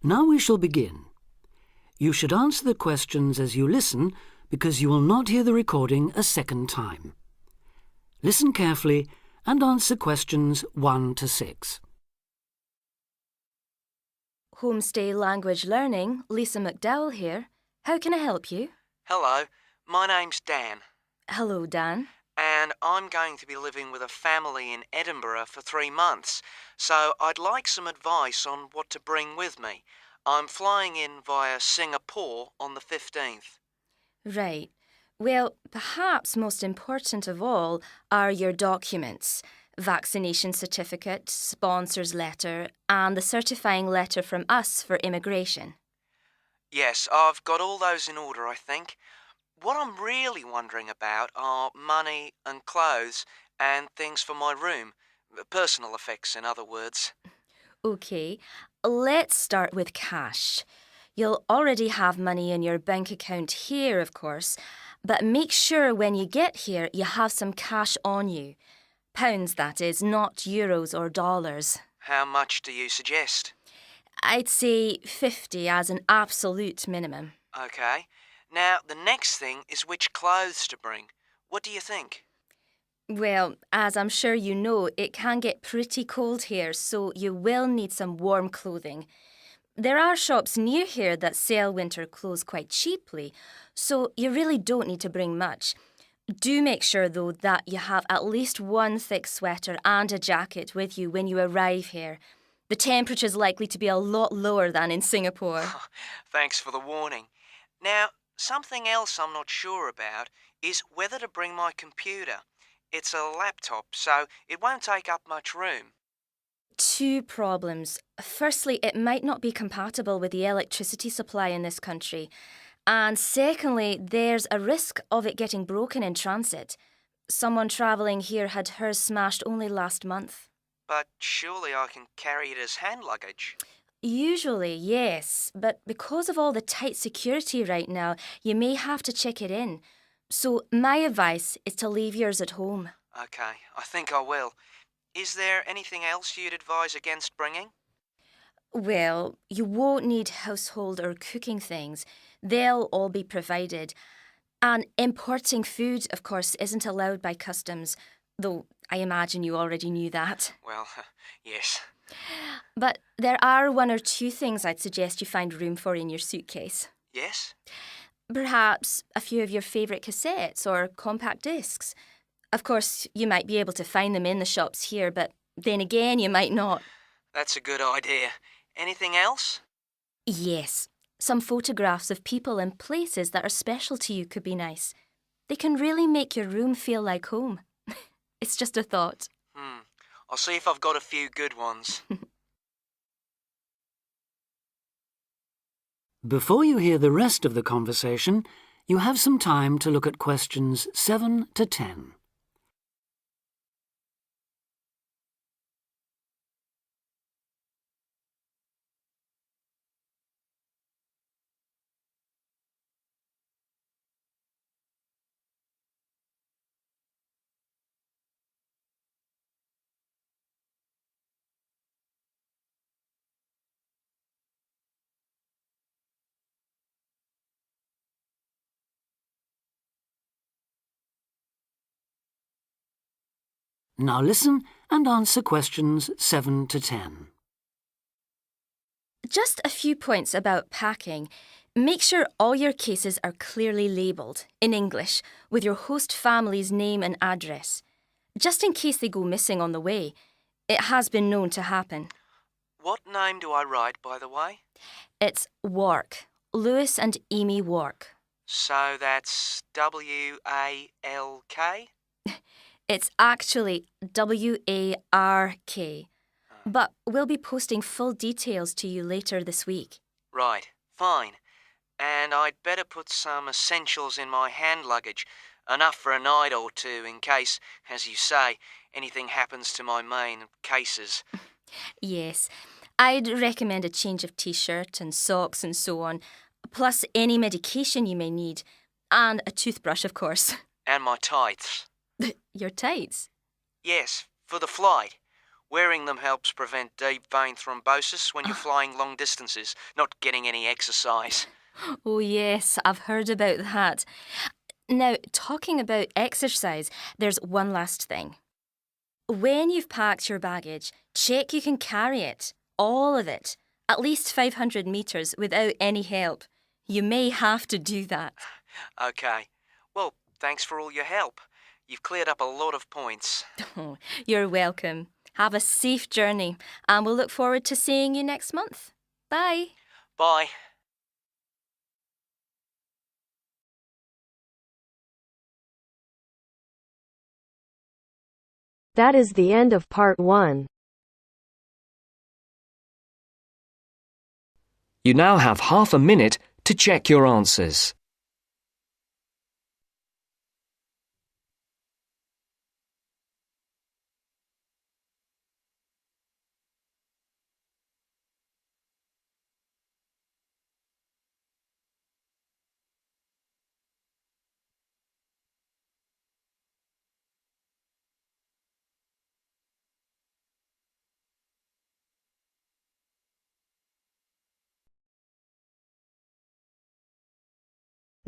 Now we shall begin. You should answer the questions as you listen because you will not hear the recording a second time. Listen carefully and answer questions 1 to 6. Homestay Language Learning, Lisa McDowell here. How can I help you? Hello, my name's Dan, Hello, Dan. and I'm going to be living with a family in Edinburgh for 3 months, so I'd like some advice on what to bring with me. I'm flying in via Singapore on the 15th. Right. Well, perhaps most important of all are your documents. Vaccination certificate, sponsor's letter, and the certifying letter from us for immigration. Yes, I've got all those in order, I think. What I'm really wondering about are money and clothes and things for my room. Personal effects, in other words. OK, let's start with cash. You'll already have money in your bank account here, of course, but make sure when you get here you have some cash on you. Pounds, that is, not euros or dollars. How much do you suggest? I'd say 50 as an absolute minimum. OK. Now, the next thing is which clothes to bring. What do you think? Well, as I'm sure you know, it can get pretty cold here, so you will need some warm clothing. There are shops near here that sell winter clothes quite cheaply, so you really don't need to bring much. Do make sure, though, that you have at least one thick sweater and a jacket with you when you arrive here. The temperature's likely to be a lot lower than in Singapore. Thanks for the warning. Now, something else I'm not sure about is whether to bring my computer. It's a laptop, so it won't take up much room. 2 problems. Firstly, it might not be compatible with the electricity supply in this country. And secondly, there's a risk of it getting broken in transit. Someone travelling here had hers smashed only last month. But surely I can carry it as hand luggage. Usually, yes, but because of all the tight security right now, you may have to check it in. So my advice is to leave yours at home. OK, I think I will. Is there anything else you'd advise against bringing? Well, you won't need household or cooking things. They'll all be provided. And importing food, of course, isn't allowed by customs, though I imagine you already knew that. Well, yes. But there are 1 or 2 things I'd suggest you find room for in your suitcase. Yes? Perhaps a few of your favourite cassettes or compact discs. Of course, you might be able to find them in the shops here, but then again, you might not. That's a good idea. Anything else? Yes, some photographs of people and places that are special to you could be nice. They can really make your room feel like home. It's just a thought. I'll see if I've got a few good ones. Before you hear the rest of the conversation, you have some time to look at questions 7 to 10. Now listen and answer questions 7 to 10. Just a few points about packing. Make sure all your cases are clearly labelled, in English, with your host family's name and address. Just in case they go missing on the way. It has been known to happen. What name do I write, by the way? It's Wark. Lewis and Amy Wark. So that's W-A-L-K? It's actually W-A-R-K. But we'll be posting full details to you later this week. Right, fine. And I'd better put some essentials in my hand luggage, enough for a night or 2 in case, as you say, anything happens to my main cases. Yes, I'd recommend a change of t-shirt and socks and so on. plus any medication you may need, and a toothbrush, of course. And my tights. Your tights? Yes, for the flight. Wearing them helps prevent deep vein thrombosis when you're flying long distances, not getting any exercise. Oh, yes, I've heard about that. Now, talking about exercise, there's one last thing. When you've packed your baggage, check you can carry it, all of it, at least 500 metres without any help. You may have to do that. Okay. Well, thanks for all your help. You've cleared up a lot of points. Oh, you're welcome. Have a safe journey, and we'll look forward to seeing you next month. Bye. Bye. That is the end of part 1. You now have half a minute to check your answers.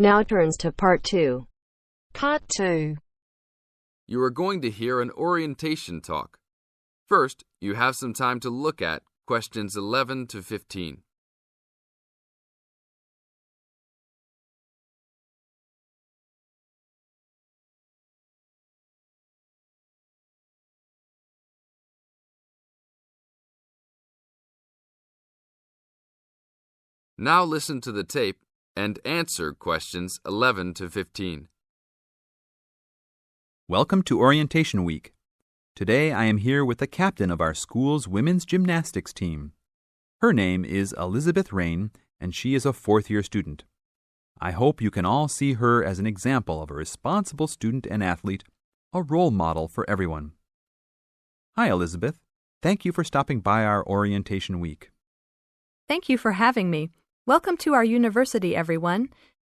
Now turns to part 2. Part 2. You are going to hear an orientation talk. First, you have some time to look at questions 11 to 15. Now listen to the tape and answer questions 11 to 15. Welcome to Orientation Week. Today I am here with the captain of our school's women's gymnastics team. Her name is Elizabeth Rain, and she is a fourth-year student. I hope you can all see her as an example of a responsible student and athlete, a role model for everyone. Hi, Elizabeth. Thank you for stopping by our Orientation Week. Thank you for having me. Welcome to our university, everyone.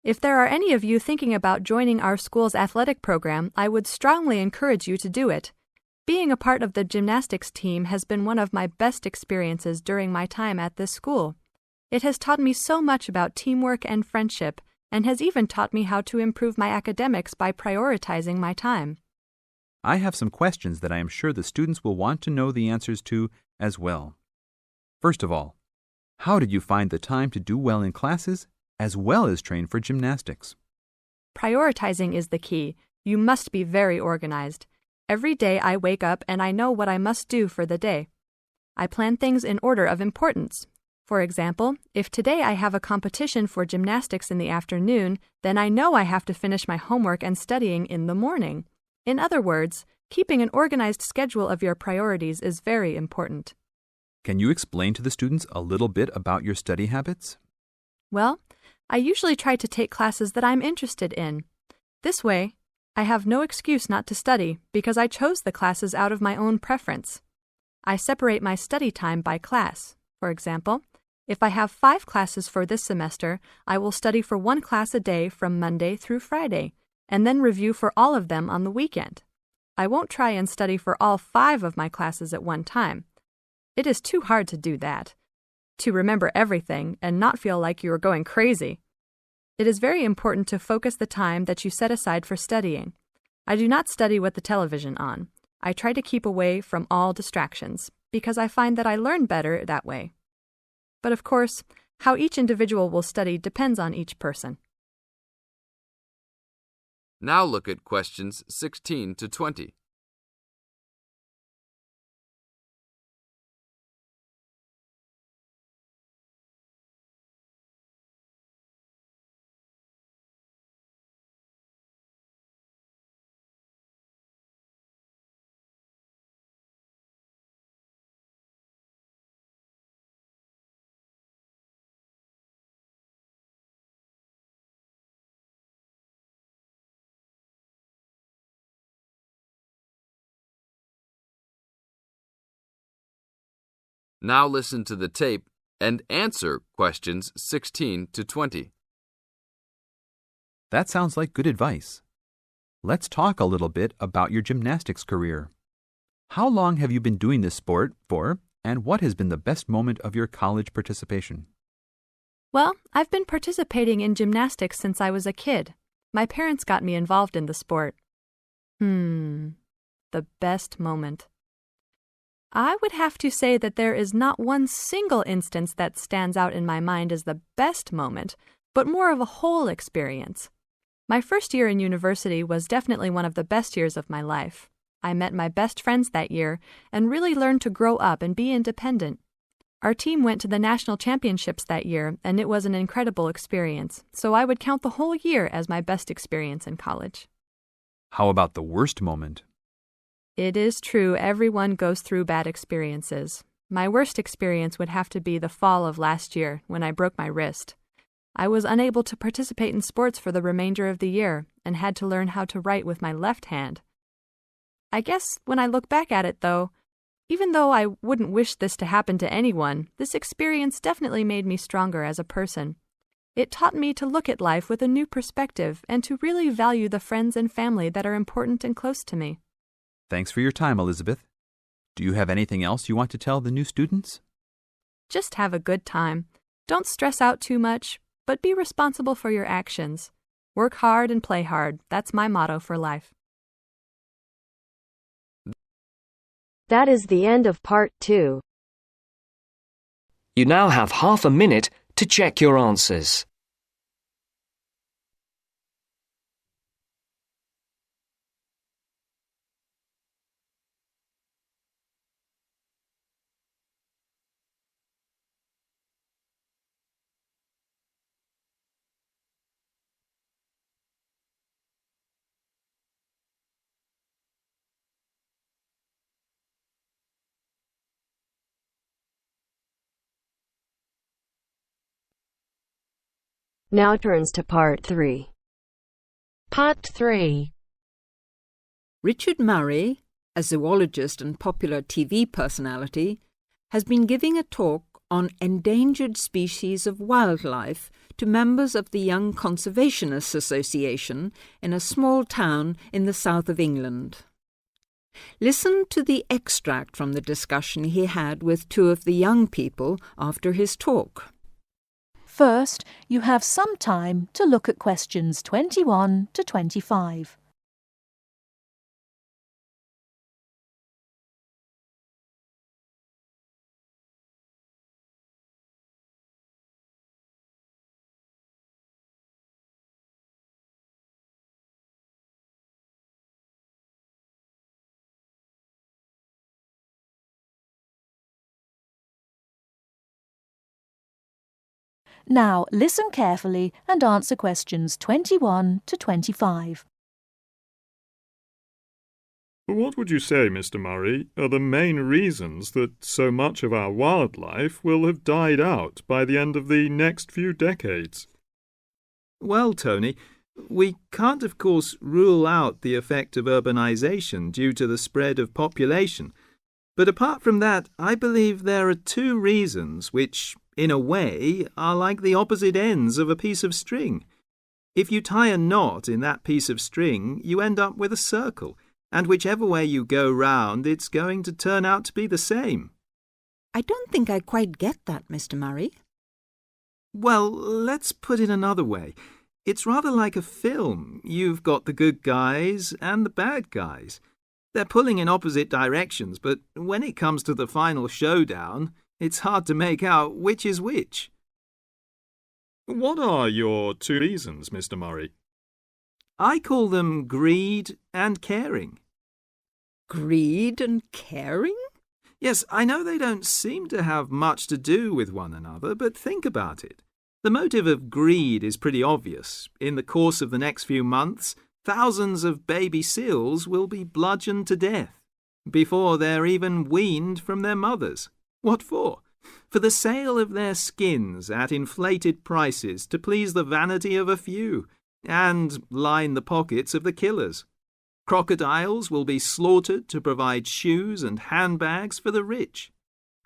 If there are any of you thinking about joining our school's athletic program, I would strongly encourage you to do it. Being a part of the gymnastics team has been one of my best experiences during my time at this school. It has taught me so much about teamwork and friendship, and has even taught me how to improve my academics by prioritizing my time. I have some questions that I am sure the students will want to know the answers to as well. First of all, how did you find the time to do well in classes as well as train for gymnastics? Prioritizing is the key. You must be very organized. Every day I wake up and I know what I must do for the day. I plan things in order of importance. For example, if today I have a competition for gymnastics in the afternoon, then I know I have to finish my homework and studying in the morning. In other words, keeping an organized schedule of your priorities is very important. Can you explain to the students a little bit about your study habits? Well, I usually try to take classes that I'm interested in. This way, I have no excuse not to study because I chose the classes out of my own preference. I separate my study time by class. For example, if I have 5 classes for this semester, I will study for 1 class a day from Monday through Friday, and then review for all of them on the weekend. I won't try and study for all 5 of my classes at one time. It is too hard to do that, to remember everything and not feel like you are going crazy. It is very important to focus the time that you set aside for studying. I do not study with the television on. I try to keep away from all distractions, because I find that I learn better that way. But of course, how each individual will study depends on each person. Now look at questions 16 to 20. Now listen to the tape and answer questions 16 to 20. That sounds like good advice. Let's talk a little bit about your gymnastics career. How long have you been doing this sport for, and what has been the best moment of your college participation? Well, I've been participating in gymnastics since I was a kid. My parents got me involved in the sport. The best moment. I would have to say that there is not one single instance that stands out in my mind as the best moment, but more of a whole experience. My first year in university was definitely one of the best years of my life. I met my best friends that year and really learned to grow up and be independent. Our team went to the national championships that year, and it was an incredible experience, so I would count the whole year as my best experience in college. How about the worst moment? It is true everyone goes through bad experiences. My worst experience would have to be the fall of last year when I broke my wrist. I was unable to participate in sports for the remainder of the year and had to learn how to write with my left hand. I guess when I look back at it, though, even though I wouldn't wish this to happen to anyone, this experience definitely made me stronger as a person. It taught me to look at life with a new perspective and to really value the friends and family that are important and close to me. Thanks for your time, Elizabeth. Do you have anything else you want to tell the new students? Just have a good time. Don't stress out too much, but be responsible for your actions. Work hard and play hard. That's my motto for life. That is the end of part 2. You now have half a minute to check your answers. Now turns to part 3. Part 3. Richard Murray, a zoologist and popular TV personality, has been giving a talk on endangered species of wildlife to members of the Young Conservationists Association in a small town in the south of England. Listen to the extract from the discussion he had with 2 of the young people after his talk. First, you have some time to look at questions 21 to 25. Now, listen carefully and answer questions 21 to 25. What would you say, Mr. Murray, are the main reasons that so much of our wildlife will have died out by the end of the next few decades? Well, Tony, we can't, of course, rule out the effect of urbanization due to the spread of population. But apart from that, I believe there are 2 reasons which, in a way, are like the opposite ends of a piece of string. If you tie a knot in that piece of string, you end up with a circle, and whichever way you go round, it's going to turn out to be the same. I don't think I quite get that, Mr. Murray. Well, let's put it another way. It's rather like a film. You've got the good guys and the bad guys. They're pulling in opposite directions, but when it comes to the final showdown, it's hard to make out which is which. What are your 2 reasons, Mr. Murray? I call them greed and caring. Greed and caring? Yes, I know they don't seem to have much to do with one another, but think about it. The motive of greed is pretty obvious. In the course of the next few months, thousands of baby seals will be bludgeoned to death before they're even weaned from their mothers. What for? For the sale of their skins at inflated prices to please the vanity of a few and line the pockets of the killers. Crocodiles will be slaughtered to provide shoes and handbags for the rich.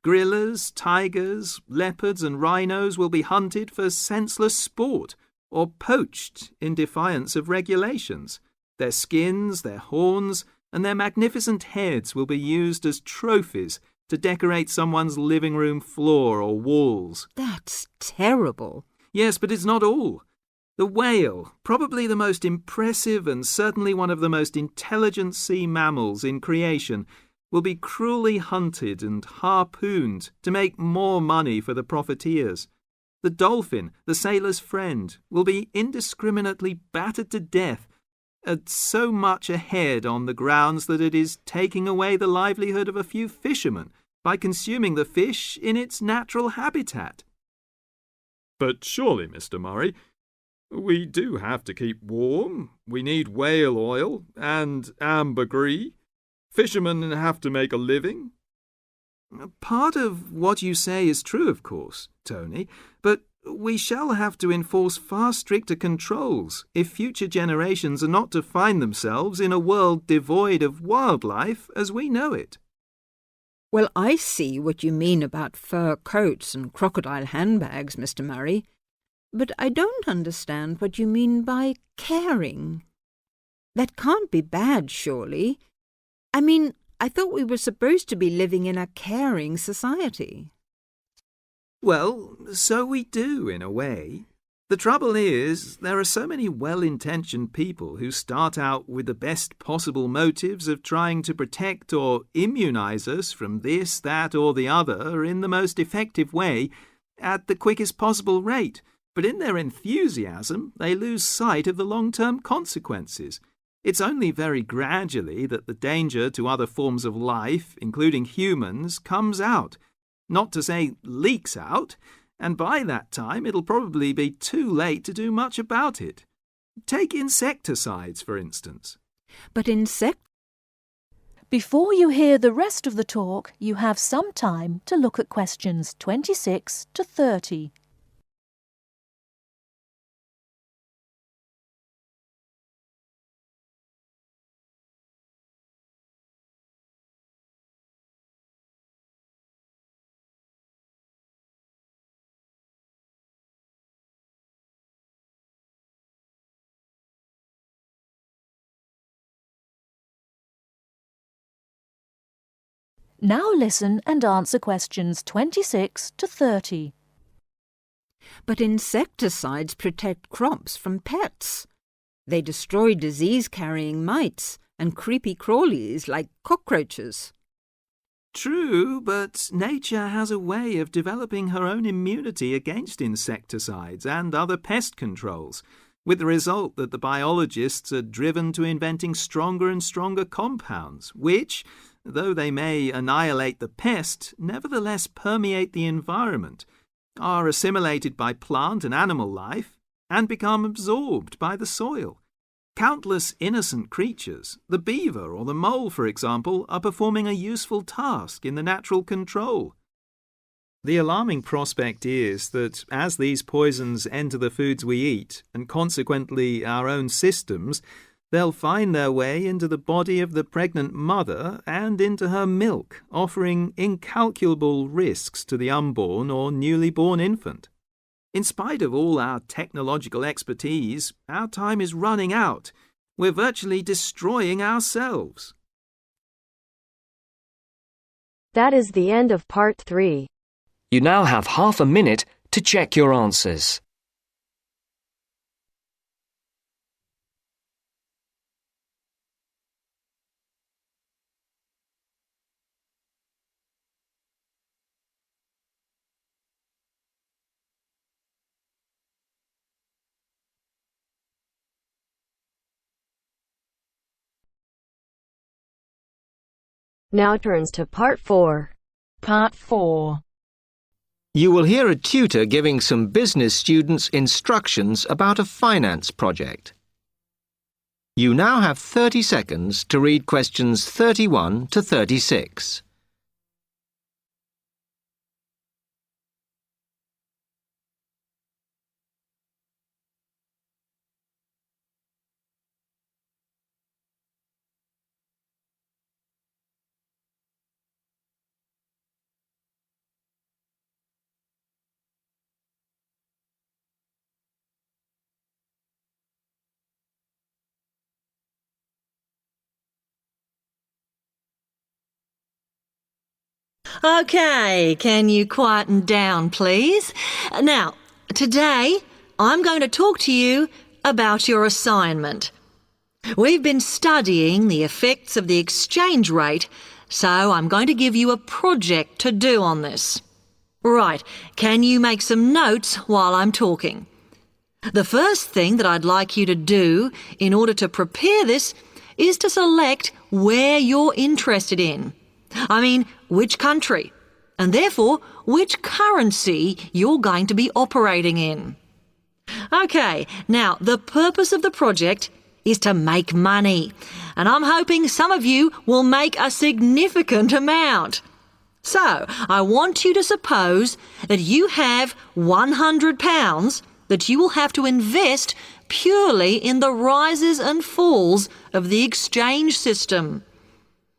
Gorillas, tigers, leopards and rhinos will be hunted for senseless sport or poached in defiance of regulations. Their skins, their horns, and their magnificent heads will be used as trophies to decorate someone's living room floor or walls. That's terrible. Yes, but it's not all. The whale, probably the most impressive and certainly one of the most intelligent sea mammals in creation, will be cruelly hunted and harpooned to make more money for the profiteers. The dolphin, the sailor's friend, will be indiscriminately battered to death at so much a head on the grounds that it is taking away the livelihood of a few fishermen by consuming the fish in its natural habitat. But surely, Mr. Murray, we do have to keep warm. We need whale oil and ambergris. Fishermen have to make a living. Part of what you say is true, of course, Tony, but we shall have to enforce far stricter controls if future generations are not to find themselves in a world devoid of wildlife as we know it. Well, I see what you mean about fur coats and crocodile handbags, Mr. Murray, but I don't understand what you mean by caring. That can't be bad, surely. I mean, I thought we were supposed to be living in a caring society. Well, so we do, in a way. The trouble is, there are so many well-intentioned people who start out with the best possible motives of trying to protect or immunize us from this, that, or the other in the most effective way at the quickest possible rate. But in their enthusiasm, they lose sight of the long-term consequences. It's only very gradually that the danger to other forms of life, including humans, comes out. Not to say leaks out, and by that time it'll probably be too late to do much about it. Take insecticides, for instance. But Before you hear the rest of the talk, you have some time to look at questions 26 to 30. Now listen and answer questions 26 to 30. But insecticides protect crops from pests. They destroy disease-carrying mites and creepy crawlies like cockroaches. True, but nature has a way of developing her own immunity against insecticides and other pest controls, with the result that the biologists are driven to inventing stronger and stronger compounds, which, though they may annihilate the pest, nevertheless permeate the environment, are assimilated by plant and animal life, and become absorbed by the soil. Countless innocent creatures, the beaver or the mole, for example, are performing a useful task in the natural control. The alarming prospect is that as these poisons enter the foods we eat, and consequently our own systems, they'll find their way into the body of the pregnant mother and into her milk, offering incalculable risks to the unborn or newly born infant. In spite of all our technological expertise, our time is running out. We're virtually destroying ourselves. That is the end of part 3. You now have half a minute to check your answers. Now turns to part 4. Part 4. You will hear a tutor giving some business students instructions about a finance project. You now have 30 seconds to read questions 31 to 36. OK, can you quieten down, please? Now, today I'm going to talk to you about your assignment. We've been studying the effects of the exchange rate, so I'm going to give you a project to do on this. Right, can you make some notes while I'm talking? The first thing that I'd like you to do in order to prepare this is to select where you're interested in. I mean, which country, and therefore which currency you're going to be operating in. OK, now the purpose of the project is to make money, and I'm hoping some of you will make a significant amount. So, I want you to suppose that you have £100 that you will have to invest purely in the rises and falls of the exchange system.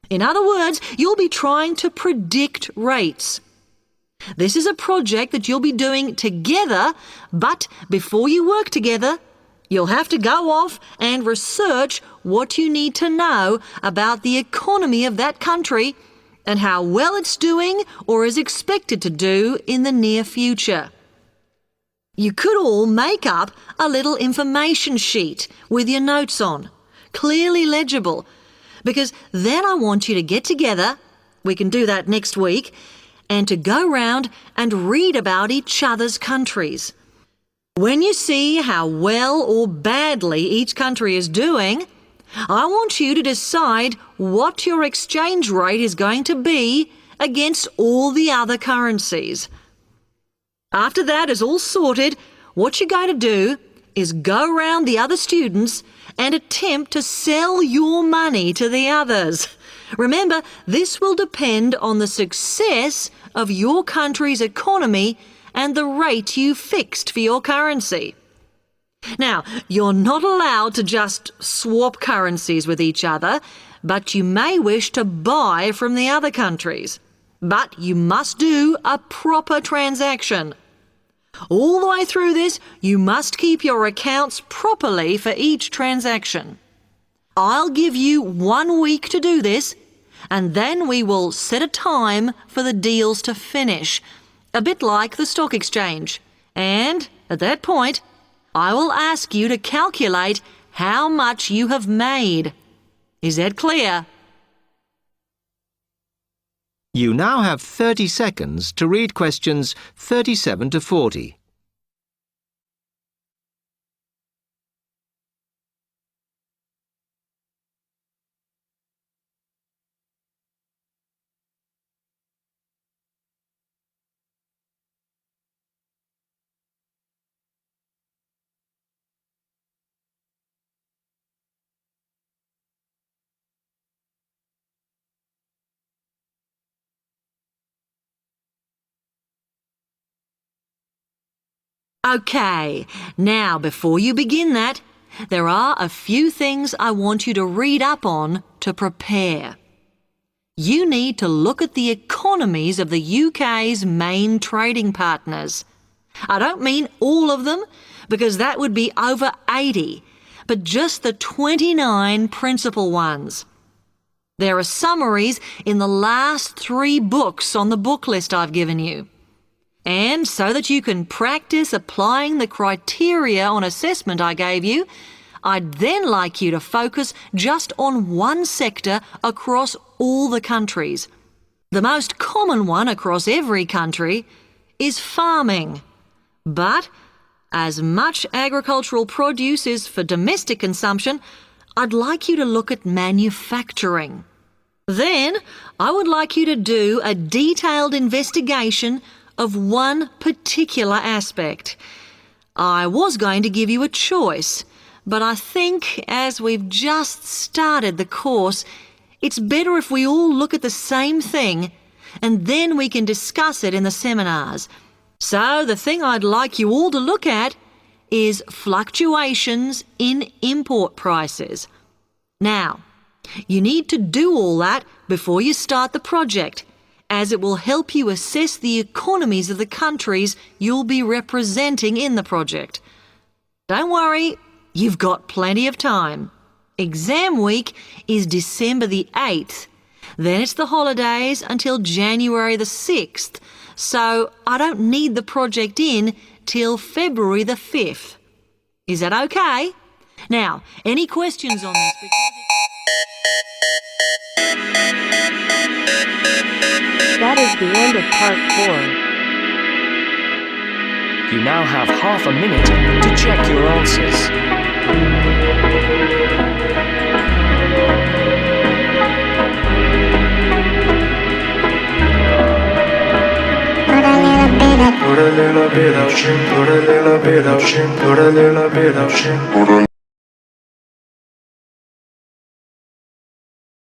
In other words, you'll be trying to predict rates. This is a project that you'll be doing together, but before you work together, you'll have to go off and research what you need to know about the economy of that country and how well it's doing or is expected to do in the near future. You could all make up a little information sheet with your notes on, clearly legible, because then I want you to get together, we can do that next week, and to go round and read about each other's countries. When you see how well or badly each country is doing, I want you to decide what your exchange rate is going to be against all the other currencies. After that is all sorted, what you're going to do is go round the other students and attempt to sell your money to the others. Remember, this will depend on the success of your country's economy and the rate you fixed for your currency. Now, you're not allowed to just swap currencies with each other, but you may wish to buy from the other countries. But you must do a proper transaction. All the way through this, you must keep your accounts properly for each transaction. I'll give you 1 week to do this, and then we will set a time for the deals to finish, a bit like the stock exchange. And at that point, I will ask you to calculate how much you have made. Is that clear? You now have 30 seconds to read questions 37 to 40. OK, now before you begin that, there are a few things I want you to read up on to prepare. You need to look at the economies of the UK's main trading partners. I don't mean all of them, because that would be over 80, but just the 29 principal ones. There are summaries in the last 3 books on the book list I've given you. And so that you can practice applying the criteria on assessment I gave you, I'd then like you to focus just on one sector across all the countries. The most common one across every country is farming. But as much agricultural produce is for domestic consumption, I'd like you to look at manufacturing. Then I would like you to do a detailed investigation of one particular aspect. I was going to give you a choice, but I think as we've just started the course, it's better if we all look at the same thing and then we can discuss it in the seminars. So the thing I'd like you all to look at is fluctuations in import prices. Now, you need to do all that before you start the project, as it will help you assess the economies of the countries you'll be representing in the project. Don't worry, you've got plenty of time. Exam week is December the 8th, Then it's the holidays until January the 6th, so I don't need the project in till February the 5th. Is that okay? Now, any questions on this? That is the end of part 4. You now have half a minute to check your answers. Put a little bit of shit, put a little bit of shit, put a little bit of shit.